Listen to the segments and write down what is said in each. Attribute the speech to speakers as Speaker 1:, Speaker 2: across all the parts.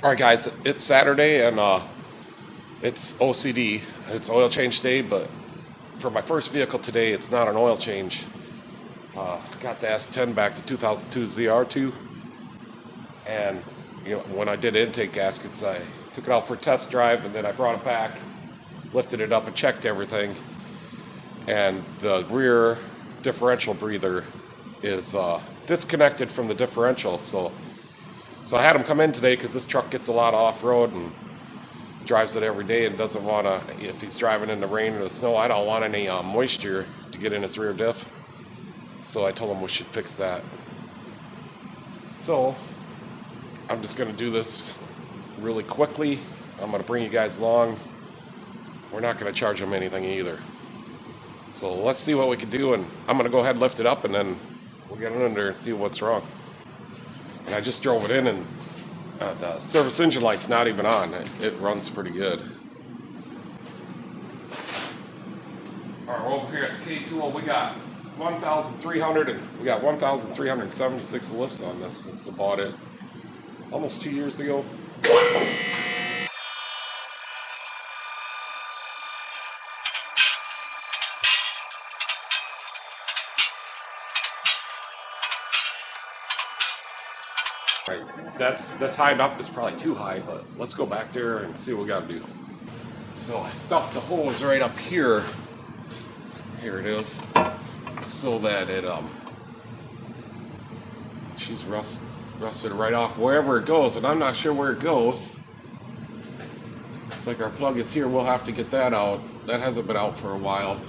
Speaker 1: Alright guys, it's Saturday and it's OCD, it's oil change day, but for my first vehicle today it's not an oil change. Got the S-10 back to 2002 ZR2, and when I did intake gaskets I took it out for a test drive and then I brought it back, lifted it up and checked everything, and the rear differential breather is disconnected from the differential. So I had him come in today because this truck gets a lot of off-road and drives it every day and doesn't want to, if he's driving in the rain or the snow, I don't want any moisture to get in his rear diff. So I told him we should fix that. So I'm just going to do this really quickly. I'm going to bring you guys along. We're not going to charge him anything either. So let's see what we can do, and I'm going to go ahead and lift it up and then we'll get in there and see what's wrong. And I just drove it in, and the service engine light's not even on. It runs pretty good. Alright, over here at the K2O we got 1,300 and we got 1,376 lifts on this since I bought it almost 2 years ago. Right, that's high enough. That's probably too high, but let's go back there and see what we gotta do. So I stuffed the hose right up here. Here it is, so that it she's rusted right off wherever it goes, and I'm not sure where it goes. It's like our plug is here. We'll have to get that out. That hasn't been out for a while.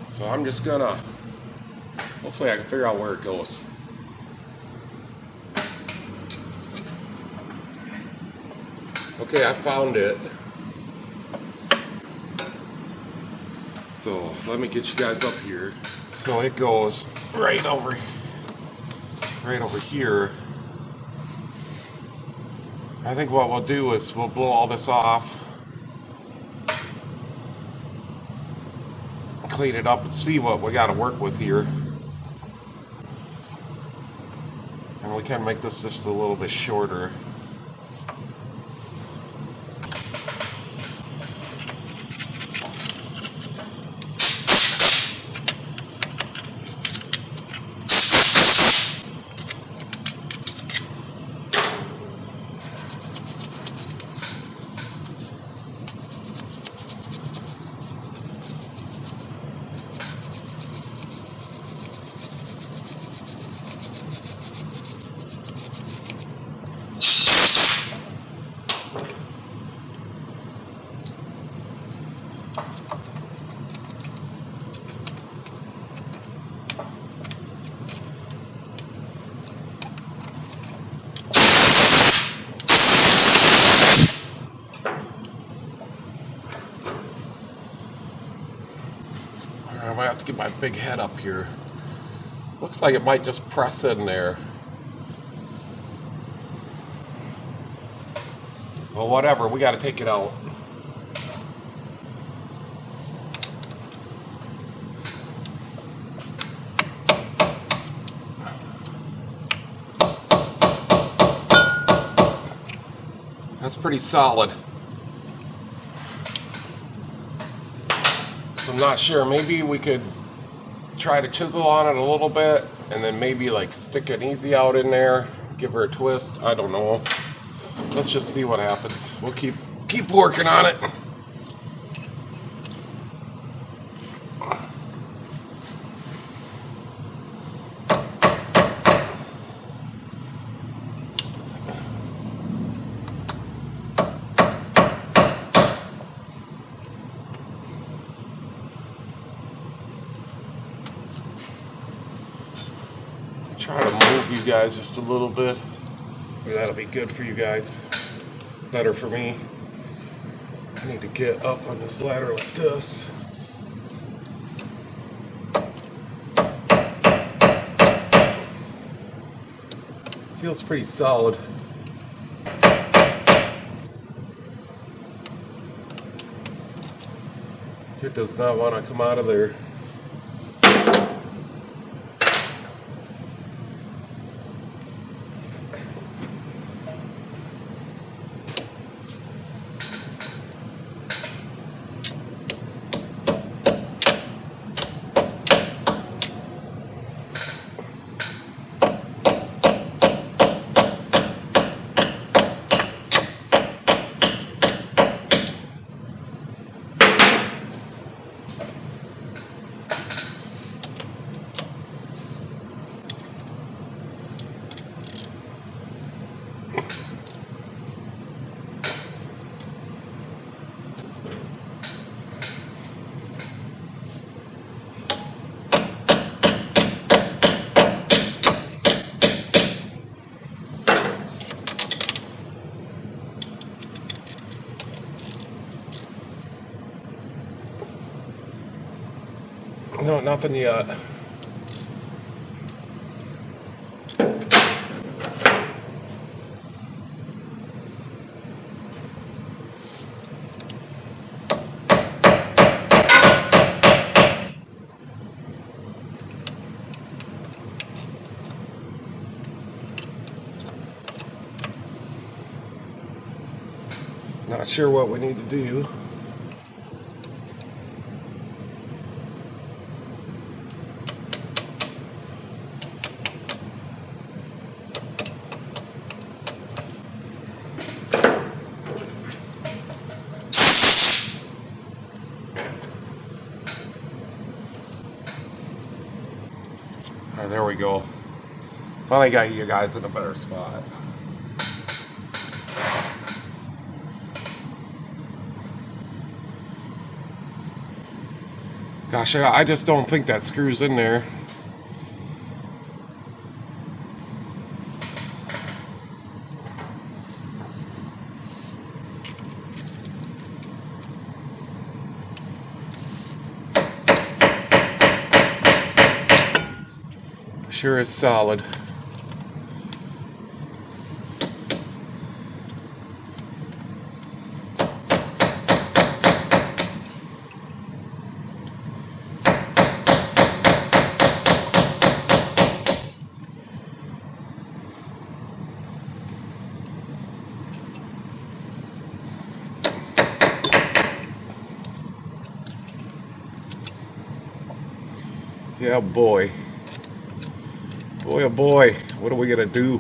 Speaker 1: So I'm just gonna. Hopefully I can figure out where it goes. Okay, I found it. So let me get you guys up here. So it goes right over here. I think what we'll do is we'll blow all this off, clean it up, and see what we got to work with here. And we can make this just a little bit shorter. I might have to get my big head up here. Looks like it might just press in there. Well, whatever, we got to take it out. That's pretty solid. I'm not sure, maybe we could try to chisel on it a little bit and then maybe like stick an easy out in there, give her a twist. I don't know. Let's just see what happens. We'll keep working on it. Try to move you guys just a little bit. Maybe that'll be good for you guys. Better for me. I need to get up on this ladder like this. Feels pretty solid. It does not want to come out of there. No, nothing yet. Not sure what we need to do. There we go. Finally got you guys in a better spot. Gosh, I just don't think that screws in there. Sure is solid. Yeah, boy. Boy, oh boy, what are we gonna do?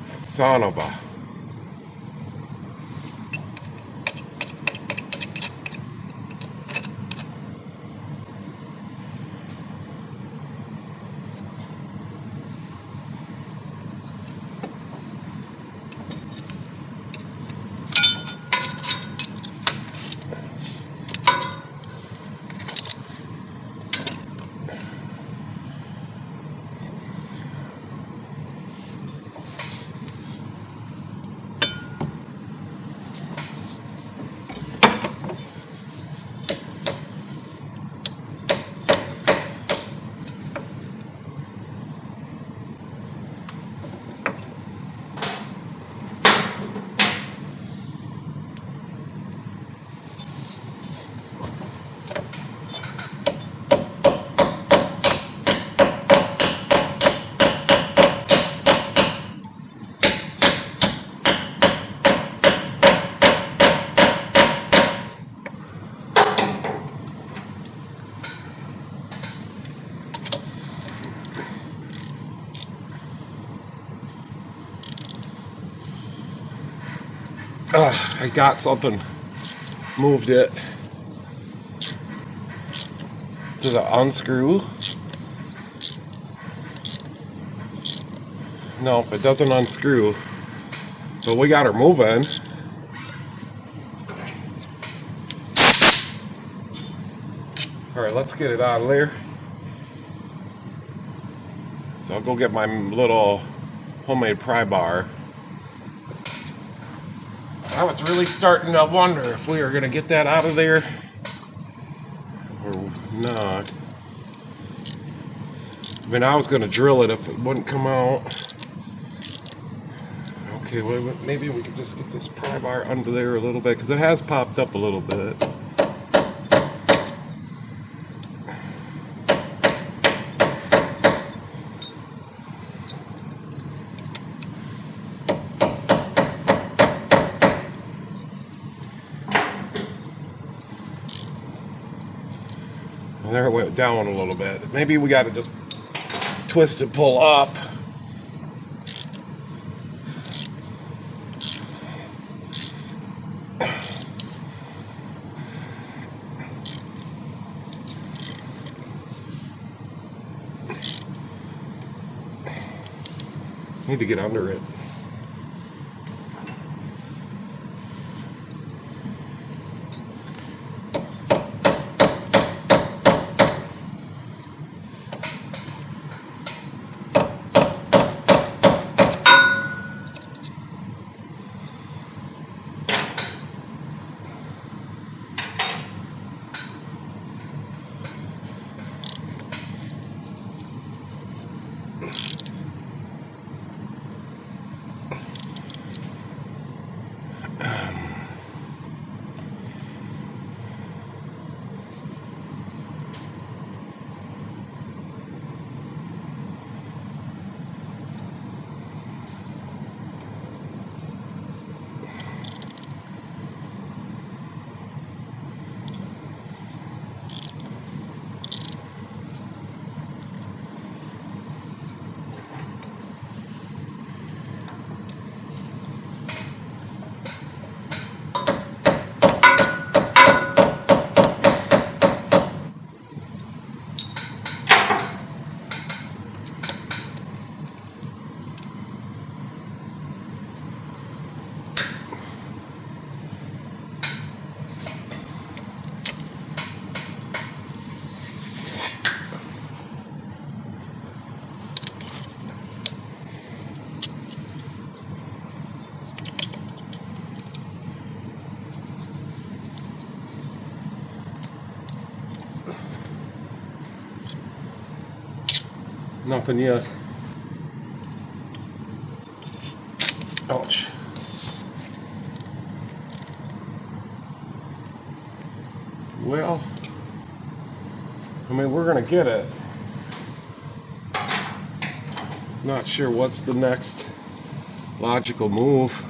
Speaker 1: Son of a. I got something. Moved it. Does it unscrew? Nope, it doesn't unscrew. But we got her moving. Alright, let's get it out of there. So I'll go get my little homemade pry bar. I was really starting to wonder if we were going to get that out of there or not. I mean, I was going to drill it if it wouldn't come out. Okay, well, maybe we could just get this pry bar under there a little bit, because it has popped up a little bit. down a little bit. Maybe we got to just twist and pull up. Need to get under it. Nothing yet. Ouch. Well, I mean, we're gonna get it. Not sure what's the next logical move.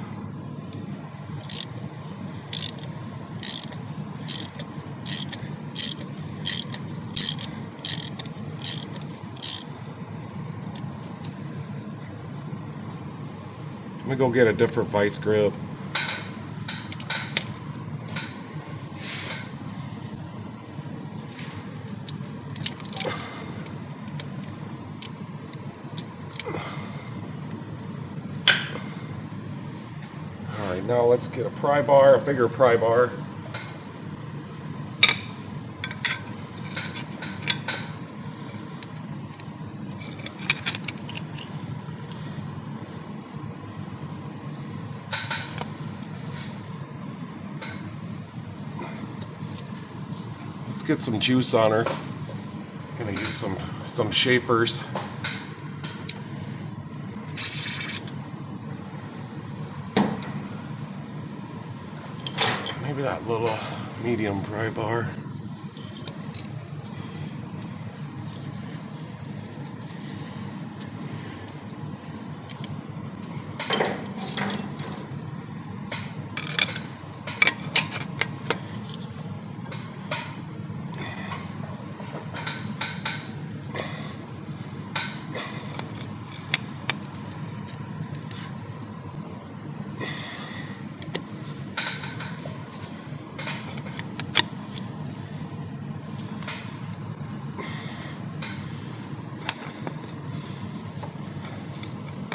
Speaker 1: Let me go get a different vice grip. Alright, now let's get a pry bar, a bigger pry bar. Let's get some juice on her. Gonna use some Schaefer's. Maybe that little medium pry bar.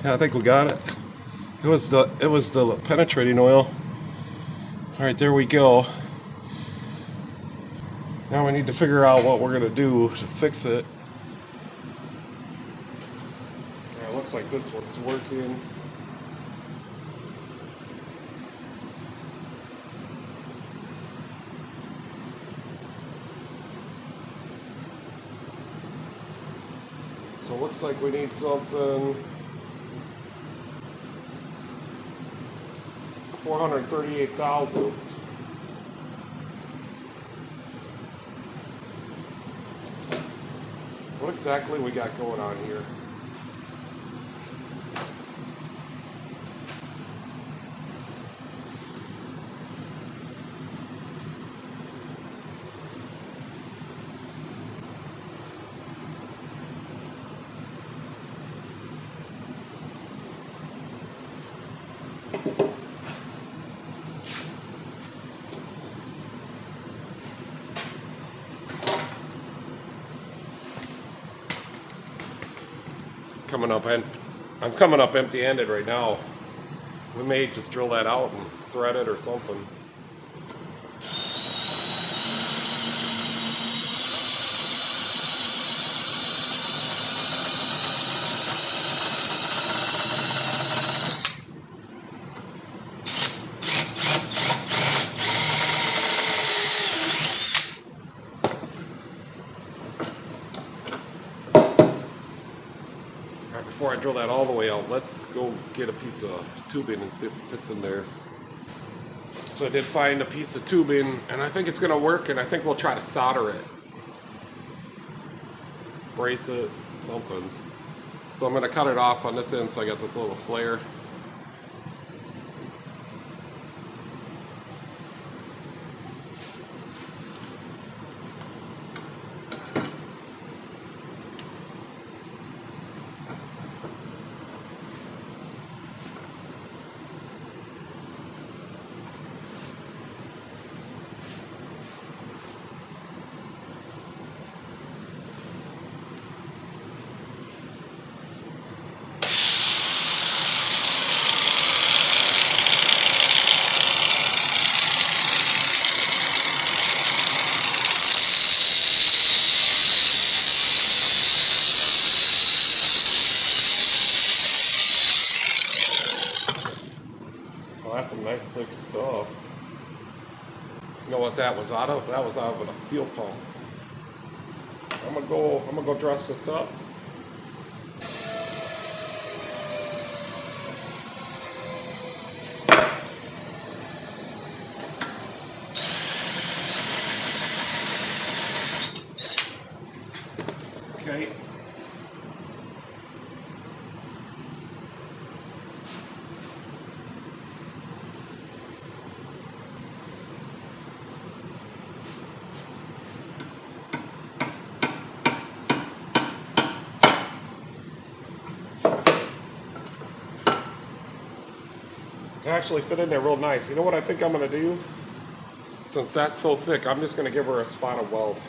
Speaker 1: Yeah, I think we got it. It was the penetrating oil. All right, there we go. Now we need to figure out what we're gonna do to fix it. It looks like this one's working. So it looks like we need something 438 thousandths. What exactly we got going on here? coming up, and I'm coming up empty-handed right now. We may just drill that out and thread it or something. Before I drill that all the way out, let's go get a piece of tubing and see if it fits in there. So I did find a piece of tubing, and I think it's going to work, and I think we'll try to solder it. Brace it, something. So I'm going to cut it off on this end so I got this little flare. That's some nice thick stuff. You know what that was out of? That was out of a fuel pump. I'm gonna go dress this up. Okay. Actually fit in there real nice. You know what I think I'm going to do? Since that's so thick, I'm just going to give her a spotted weld.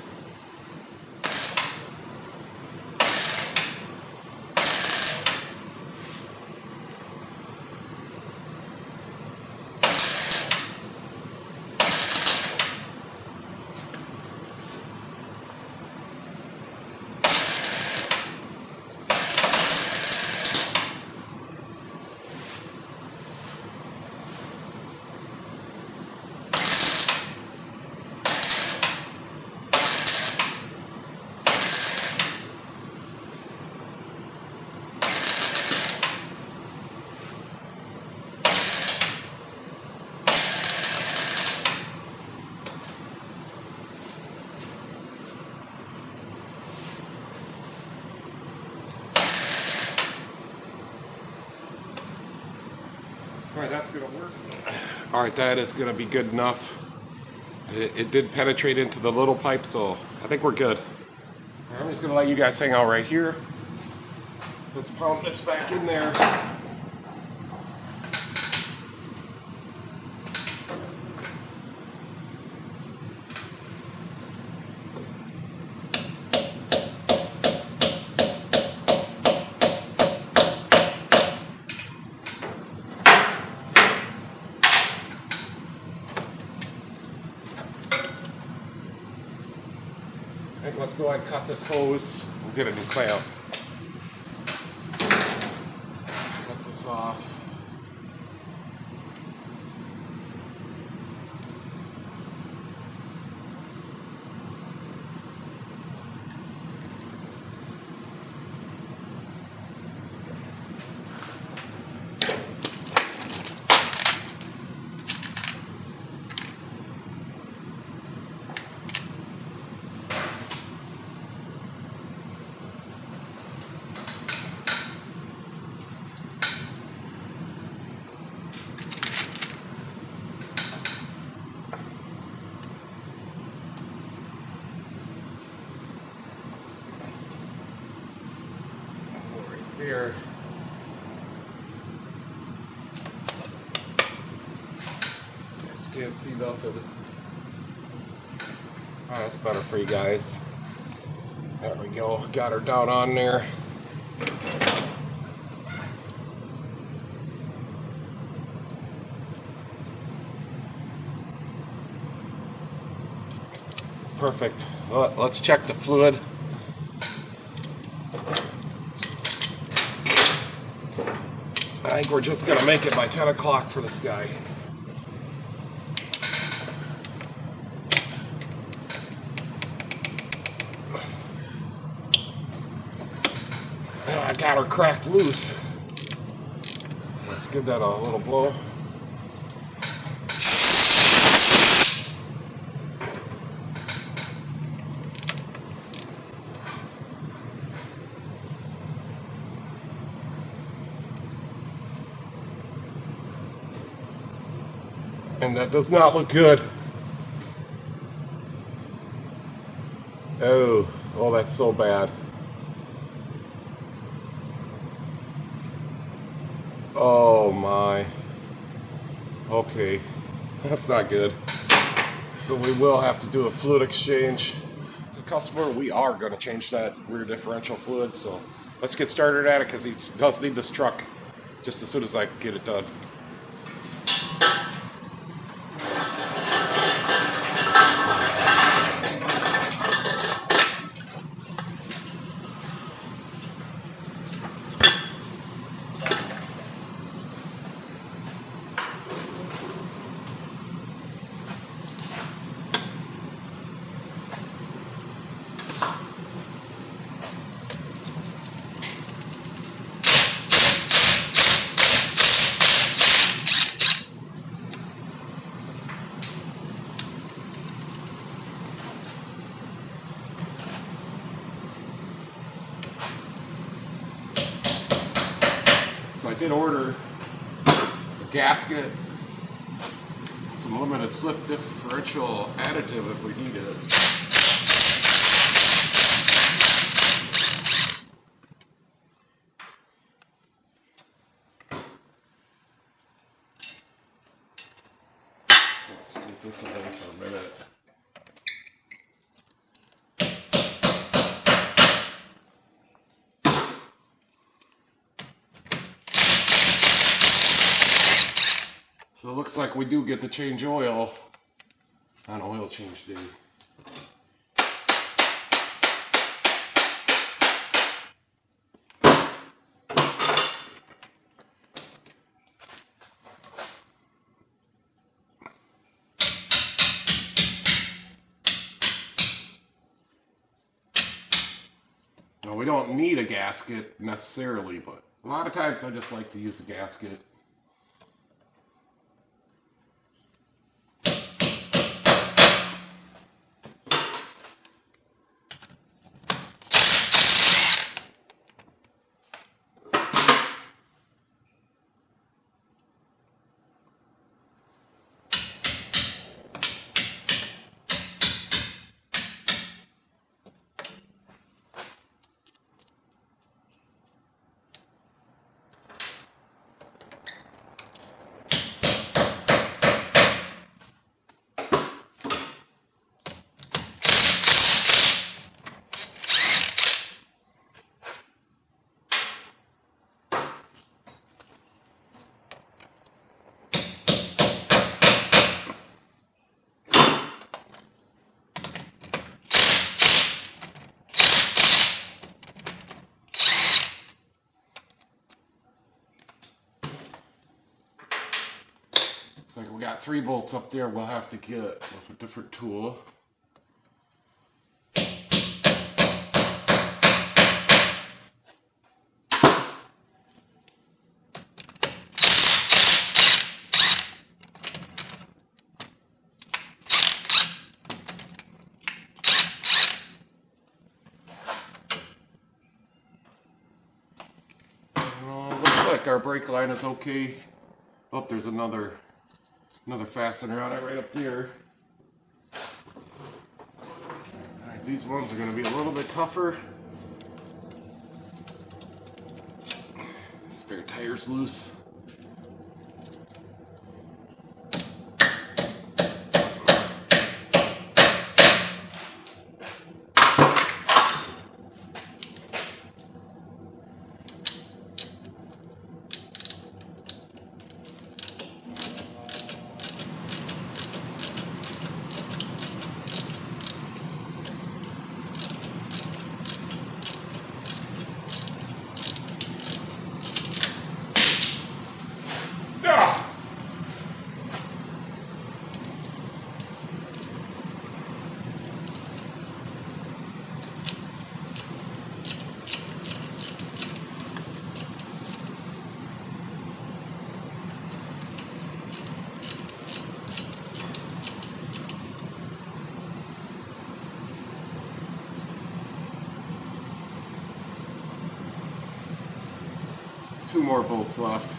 Speaker 1: Alright, that's going to work. Alright, that is going to be good enough. It did penetrate into the little pipe, so I think we're good. Right, I'm just going to let you guys hang out right here. Let's pound this back in there. Let's go ahead and cut this hose. We'll get a new clamp. Let's cut this off. Here. You guys can't see nothing. Oh, that's better for you guys. There we go. Got her down on there. Perfect. Well, let's check the fluid. I think we're just going to make it by 10 o'clock for this guy. I got her cracked loose. Let's give that a little blow. And that does not look good. Oh, that's so bad. Oh my. Okay, that's not good. So we will have to do a fluid exchange. To the customer, we are going to change that rear differential fluid. So let's get started at it because he does need this truck just as soon as I can get it done. So I did order a gasket, some limited slip differential additive if we need it. Let's scoot this away for a minute. So it looks like we do get to change oil on oil change day. Now we don't need a gasket necessarily, but a lot of times I just like to use a gasket. Looks like we got 3 bolts up there we'll have to get with a different tool. Looks like our brake line is okay. Oh, there's another fastener on it right up there. Alright, these ones are going to be a little bit tougher. Spare tire's loose. 2 more bolts left.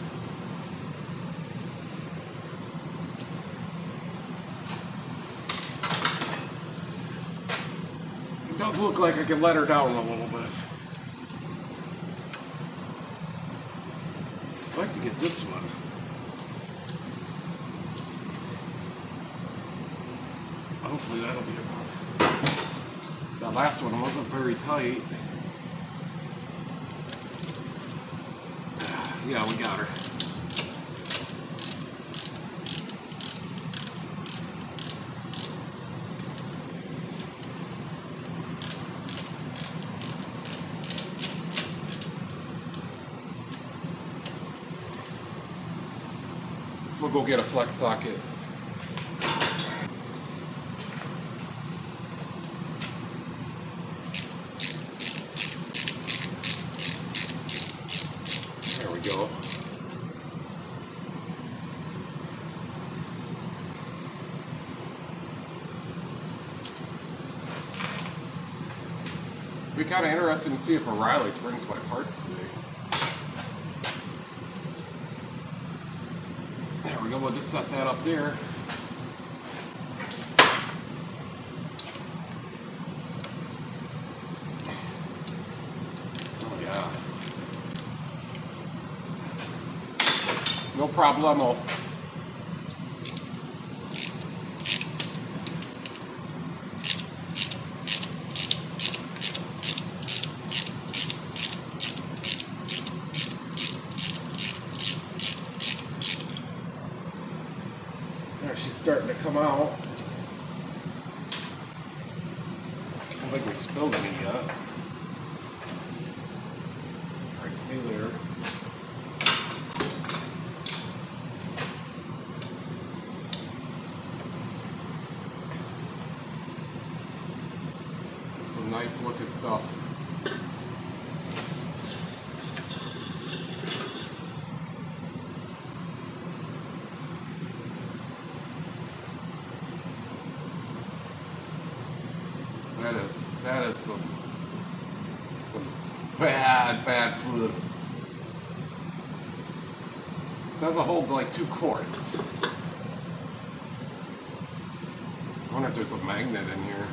Speaker 1: It does look like I can let her down a little bit. I'd like to get this one. Hopefully that'll be enough. That last one wasn't very tight. Yeah, we got her. We'll go get a flex socket. There we go. Be kind of interesting to see if O'Reilly's brings my parts today. There we go, we'll just set that up there. Oh yeah. No problemo. There, she's starting to come out. I don't think we spilled any yet. Alright, stay there. That's some nice looking stuff. That is some bad fluid. It says it holds like 2 quarts. I wonder if there's a magnet in here.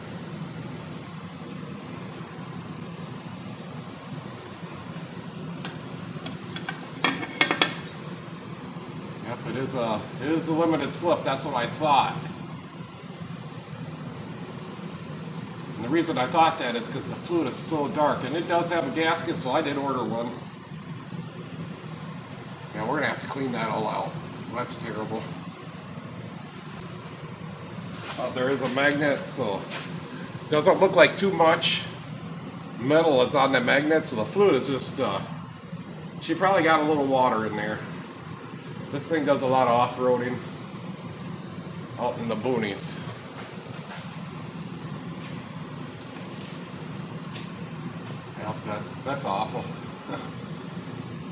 Speaker 1: Yep, it is a limited slip. That's what I thought. The reason I thought that is because the fluid is so dark, and it does have a gasket, so I did order one. Yeah, we're gonna have to clean that all out. That's terrible. There is a magnet, so it doesn't look like too much metal is on the magnet, so the fluid is just she probably got a little water in there. This thing does a lot of off-roading out in the boonies. That's awful.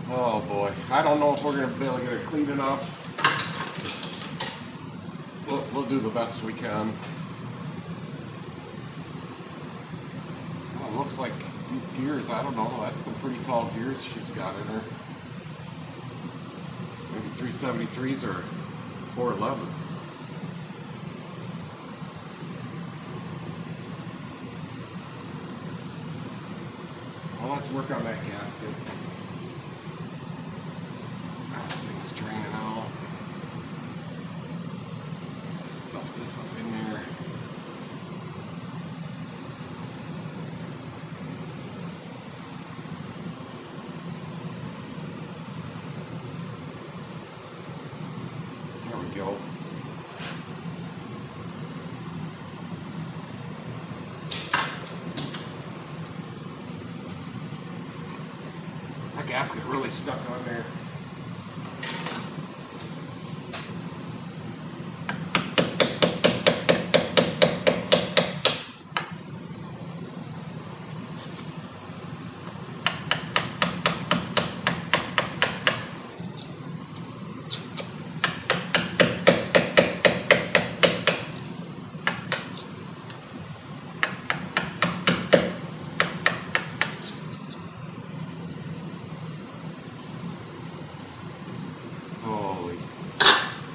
Speaker 1: Oh boy. I don't know if we're going to be able to get it clean enough. We'll do the best we can. Oh, it looks like these gears, I don't know, that's some pretty tall gears she's got in her. Maybe 373s or 411s. Well, let's work on that gasket. This thing's draining out. Stuff this up in there. There we go. Gasket really stuck on there.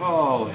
Speaker 1: Holy.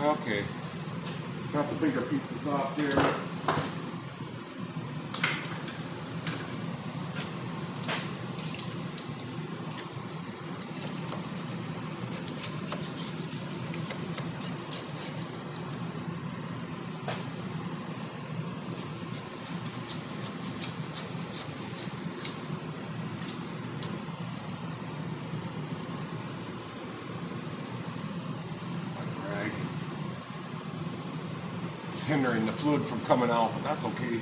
Speaker 1: Okay, got the bigger pieces off here. It's hindering the fluid from coming out, but that's okay.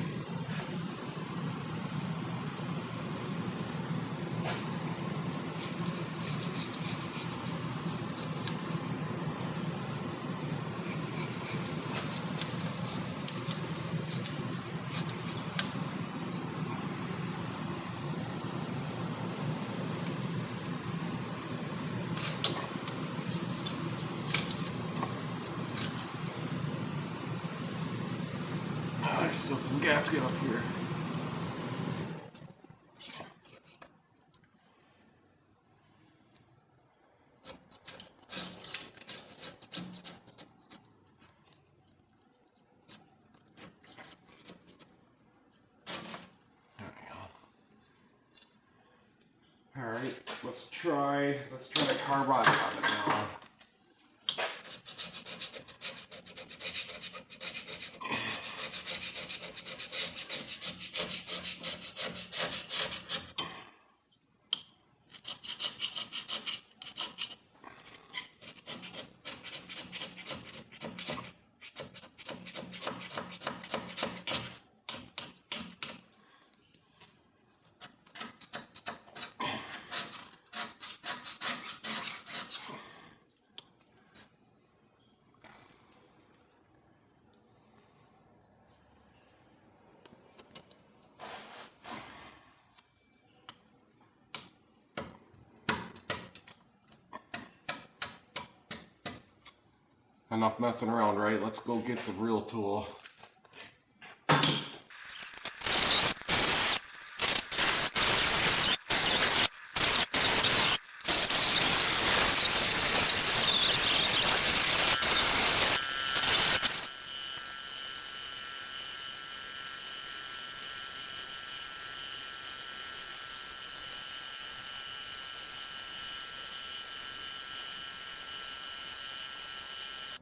Speaker 1: There's still some gasket up here. Alright, let's try carbide on it now. Enough messing around, right? Let's go get the real tool.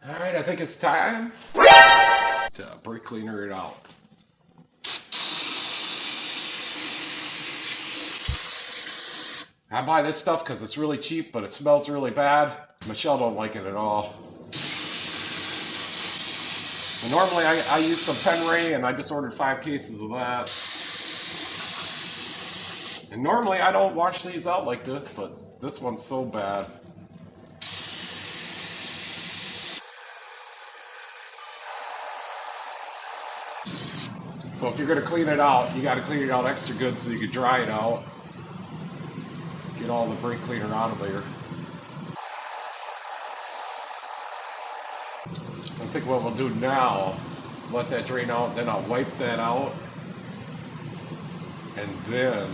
Speaker 1: Alright, I think it's time to brake cleaner it out. I buy this stuff because it's really cheap, but it smells really bad. Michelle don't like it at all. And normally I use some Penray, and I just ordered 5 cases of that. And Normally I don't wash these out like this, but this one's so bad. So if you're going to clean it out, you got to clean it out extra good so you can dry it out. Get all the brake cleaner out of there. I think what we'll do now, let that drain out, then I'll wipe that out, and then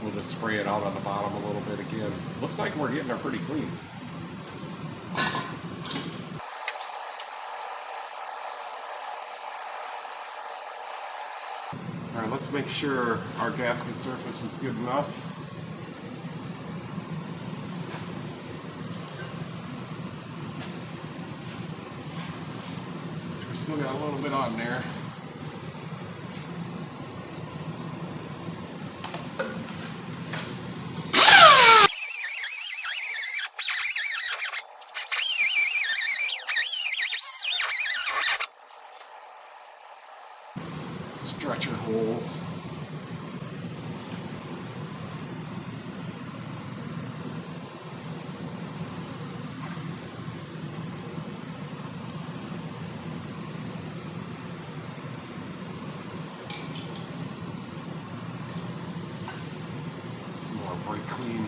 Speaker 1: we'll just spray it out on the bottom a little bit again. Looks like we're getting her pretty clean. Alright, let's make sure our gasket surface is good enough. We still got a little bit on there. Stretcher holes. Some more brake clean.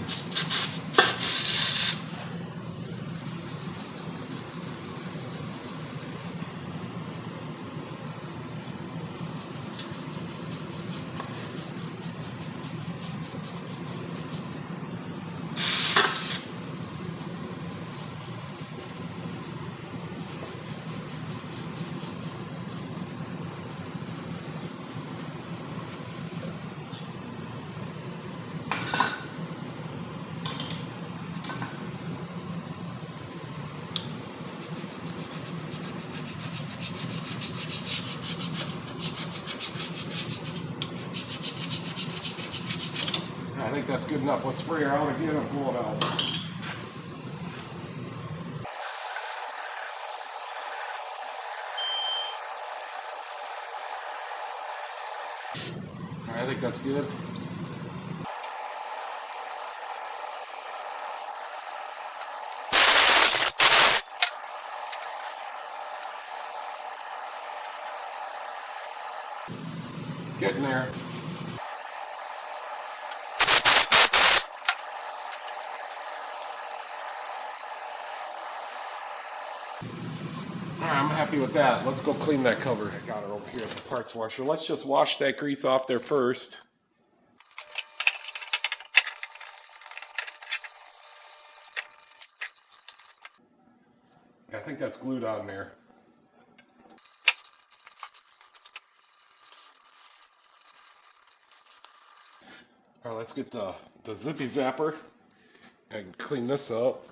Speaker 1: I think that's good enough. Let's spray her out again and pull it out. I think that's good. Getting there. Alright, I'm happy with that. Let's go clean that cover. I got it over here at the parts washer. Let's just wash that grease off there first. I think that's glued on there. Alright, let's get the zippy zapper and clean this up.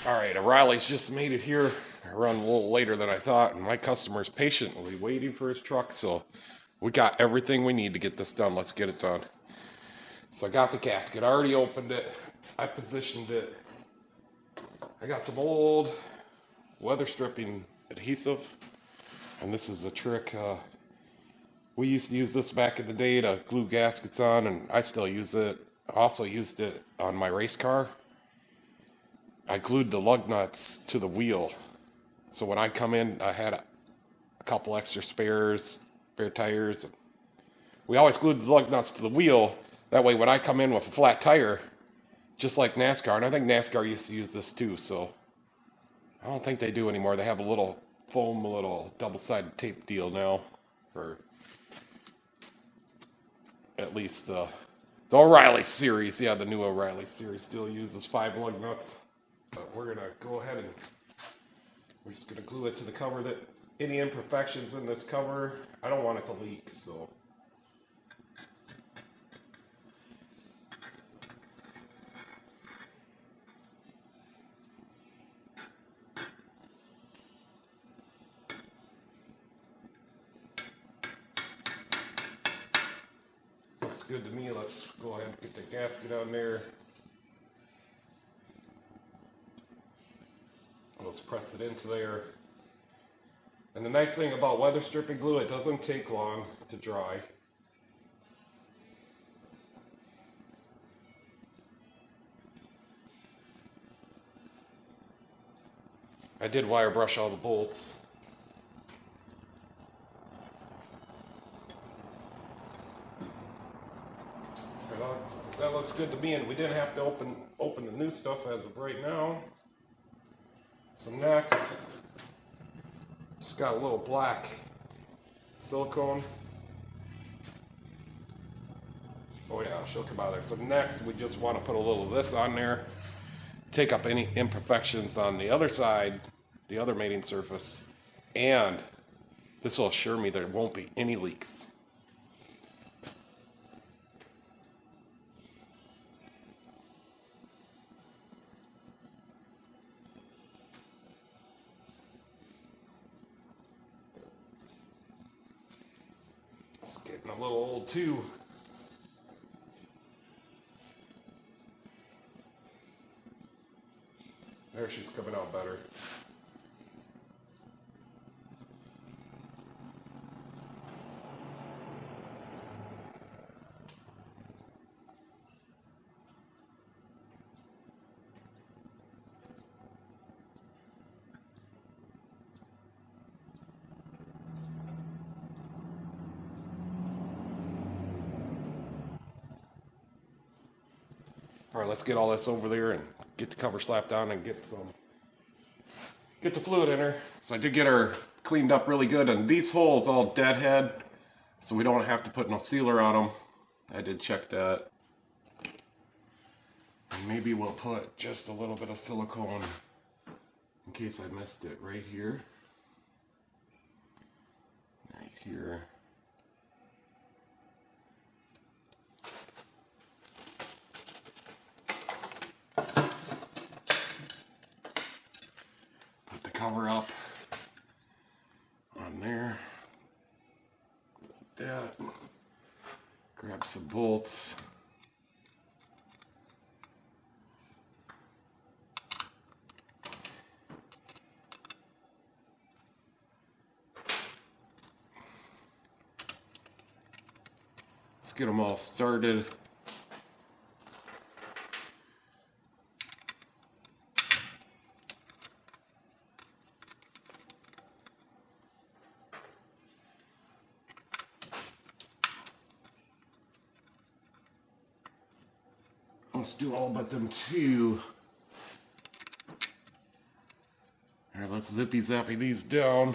Speaker 1: Alright, O'Reilly's just made it here. I run a little later than I thought, and my customer's patiently waiting for his truck, so we got everything we need to get this done. Let's get it done. So I got the gasket. I already opened it. I positioned it. I got some old weather stripping adhesive, and this is a trick. We used to use this back in the day to glue gaskets on, and I still use it. I also used it on my race car. I glued the lug nuts to the wheel, so when I come in, I had a couple extra spare tires. We always glued the lug nuts to the wheel. That way, when I come in with a flat tire, just like NASCAR, and I think NASCAR used to use this too, so I don't think they do anymore. They have a little foam, a little double-sided tape deal now, for at least the O'Reilly series. Yeah, the new O'Reilly series still uses 5 lug nuts. But we're going to go ahead and we're just going to glue it to the cover that any imperfections in this cover. I don't want it to leak, so. Looks good to me. Let's go ahead and get the gasket on there. Let's press it into there. And the nice thing about weather stripping glue, it doesn't take long to dry. I did wire brush all the bolts. That looks good to me, and we didn't have to open the new stuff as of right now. So next, just got a little black silicone. Oh yeah, she'll come out of there. So next, we just want to put a little of this on there, take up any imperfections on the other side, the other mating surface, and this will assure me there won't be any leaks. It's getting a little old too. There, she's coming out better. All right, let's get all this over there and get the cover slapped on and get the fluid in her. So I did get her cleaned up really good, and these holes all deadhead, so we don't have to put no sealer on them. I did check that. And maybe we'll put just a little bit of silicone in case I missed it right here. Right here. Cover up on there like that. Grab some bolts. Let's get them all started. Let's do all but them two. All right, let's zippy zappy these down.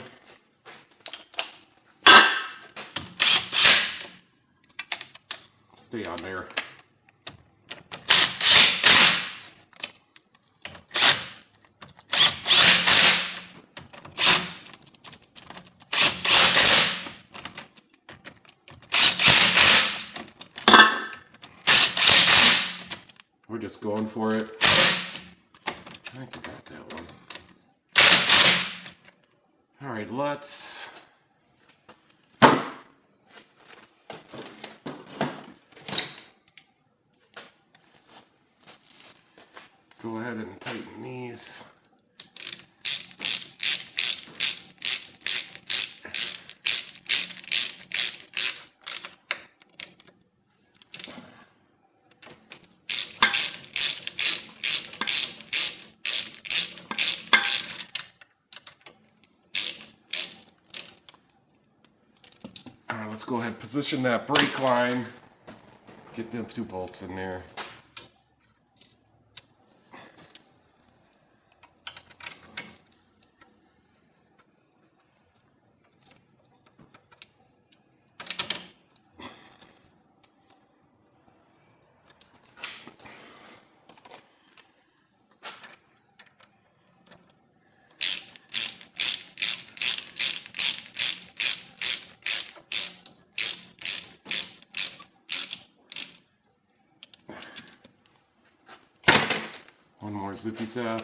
Speaker 1: Stay on there. We're just going for it. I think I got that one. All right, let's go ahead and tighten these. Let's go ahead and position that brake line. Get them two bolts in there. zippy zap.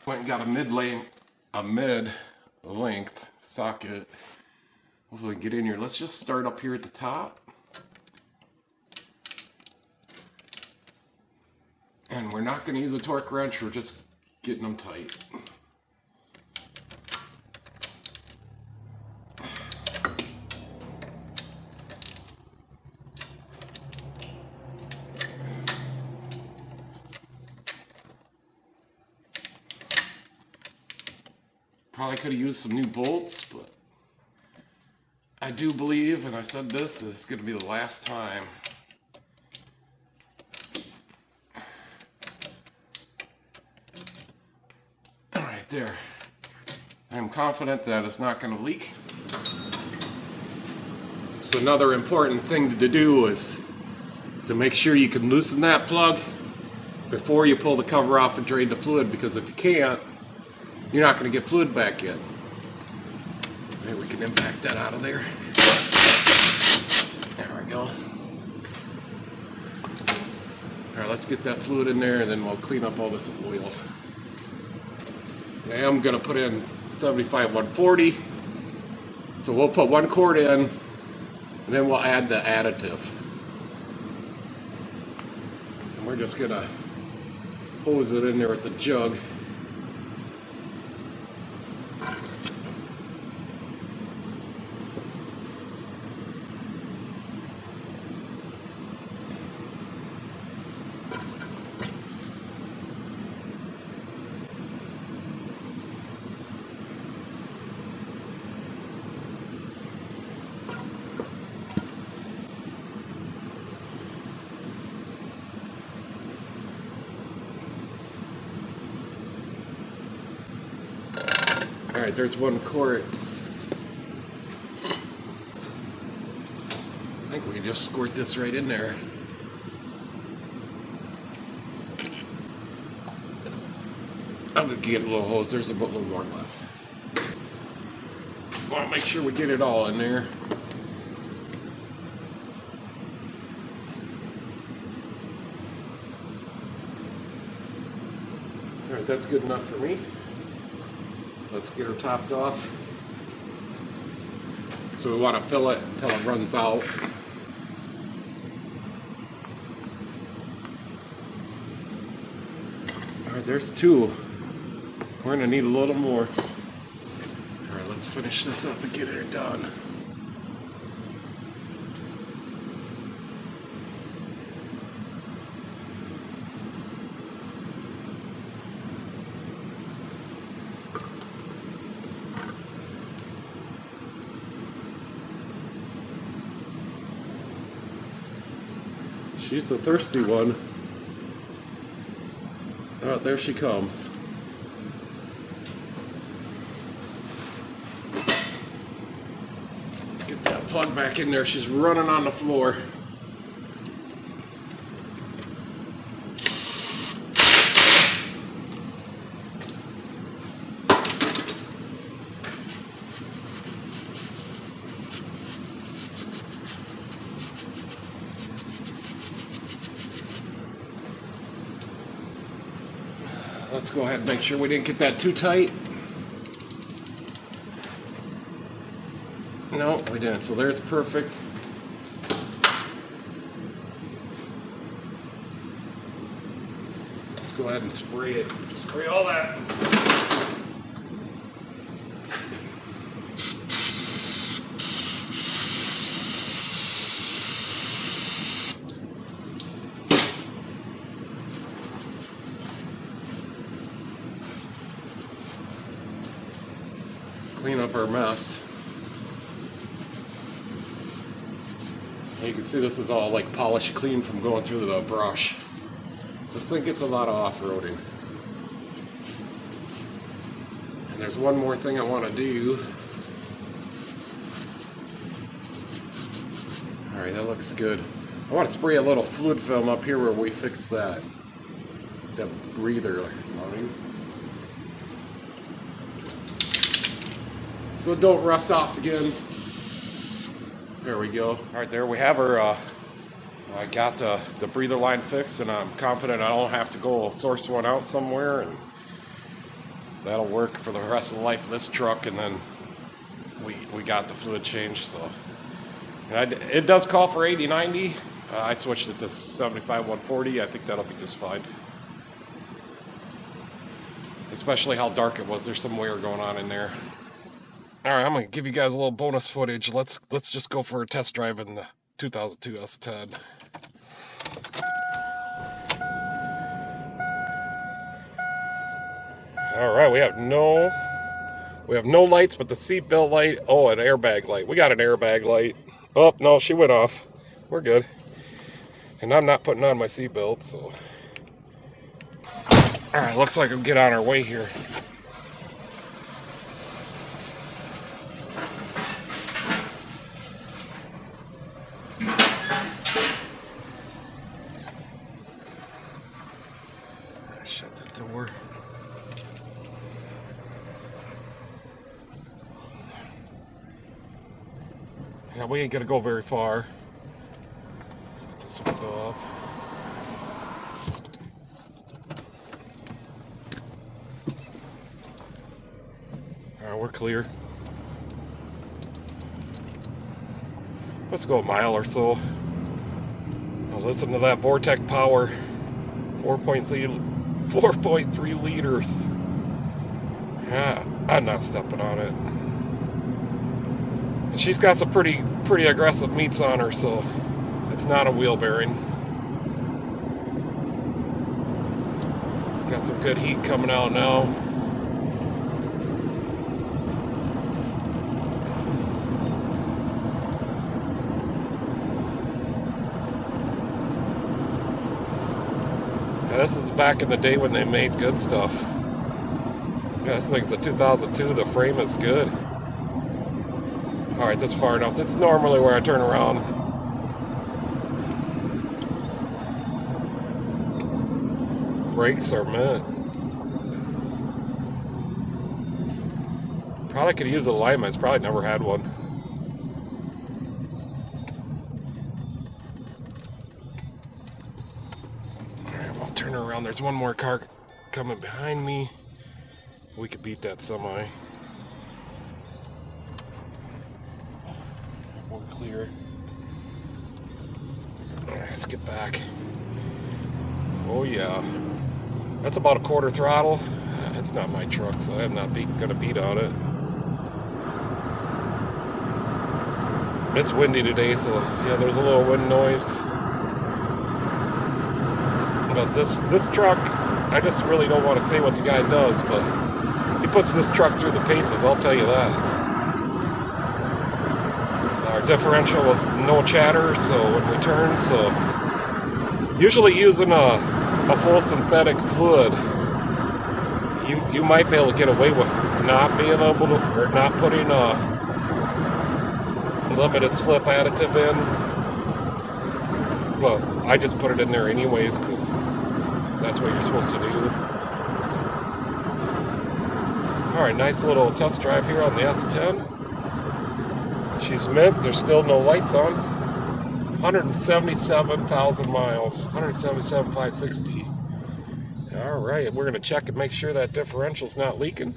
Speaker 1: Went and got a mid length socket. Hopefully we can get in here. Let's just start up here at the top. And we're not going to use a torque wrench, we're just getting them tight. Probably could have used some new bolts, but I do believe, and I said this is going to be the last time. Alright, there. I am confident that it's not going to leak. So another important thing to do is to make sure you can loosen that plug before you pull the cover off and drain the fluid, because if you can't, you're not going to get fluid back in. Maybe we can impact that out of there. There we go. Alright, let's get that fluid in there and then we'll clean up all this oil. I am going to put in 75 140. So we'll put 1 quart in and then we'll add the additive. And we're just going to hose it in there with the jug. Alright, there's 1 quart. I think we can just squirt this right in there. I'm going to get a little hose. There's a little more left. Want to make sure we get it all in there. Alright, that's good enough for me. Let's get her topped off. So we want to fill it until it runs out. Alright, there's 2. We're going to need a little more. Alright, let's finish this up and get her done. She's the thirsty one. Oh, there she comes. Let's get that plug back in there. She's running on the floor. Let's go ahead and make sure we didn't get that too tight. No, we didn't. So there's perfect. Let's go ahead and spray it. Spray all that. Clean up our mess. And you can see this is all like polished clean from going through the brush. This thing gets a lot of off-roading. And there's one more thing I want to do. Alright, that looks good. I want to spray a little fluid film up here where we fix that breather mounting. So don't rust off again. There we go. Alright, there we have our I got the breather line fixed, and I'm confident I don't have to go source one out somewhere, and that'll work for the rest of the life of this truck. And then we got the fluid change. So and it does call for 80/90. I switched it to 75/140. I think that'll be just fine. Especially how dark it was. There's some wear going on in there. All right, I'm gonna give you guys a little bonus footage. Let's just go for a test drive in the 2002 S-10. All right, we have no lights but the seat belt light. Oh, an airbag light. We got an airbag light. Oh no, she went off. We're good. And I'm not putting on my seat belt, so. All right, looks like we'll get on our way here. Shut the door. Yeah, we ain't gonna go very far. Let's get this one off. Alright, we're clear. Let's go a mile or so. Now listen to that Vortec power. 4.3 liters. Yeah, I'm not stepping on it. And she's got some pretty aggressive meats on her, so it's not a wheel bearing. Got some good heat coming out now. Yeah, this is back in the day when they made good stuff. Yeah, this thing's a 2002. The frame is good. Alright, that's far enough. This is normally where I turn around. Brakes are mint. Probably could use alignments. Probably never had one. Alright, I'll turn around. There's one more car coming behind me. We could beat that semi. We're clear. Let's get back. Oh yeah. That's about a quarter throttle. It's not my truck, so I'm not gonna beat on it. It's windy today, so yeah, there's a little wind noise. But this truck, I just really don't want to say what the guy does, but he puts this truck through the paces, I'll tell you that. Our differential was no chatter, so when we turn, so usually using a full synthetic fluid, you might be able to get away with not being able to, or not putting a limited slip additive in, but I just put it in there anyways because that's what you're supposed to do. Alright, nice little test drive here on the S-10. She's mint, there's still no lights on. 177,000 miles, 177,560. Alright, we're going to check and make sure that differential's not leaking.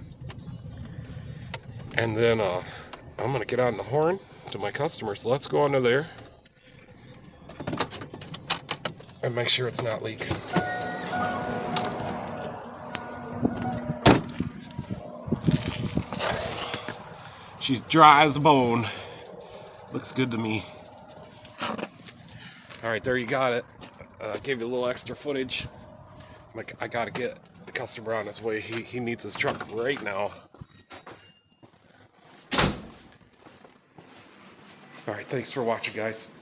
Speaker 1: And then I'm going to get on the horn to my customers. So let's go under there and make sure it's not leaking. She's dry as a bone. Looks good to me. Alright, there you got it. Gave you a little extra footage. I gotta get the customer on his way. He needs his truck right now. Alright, thanks for watching, guys.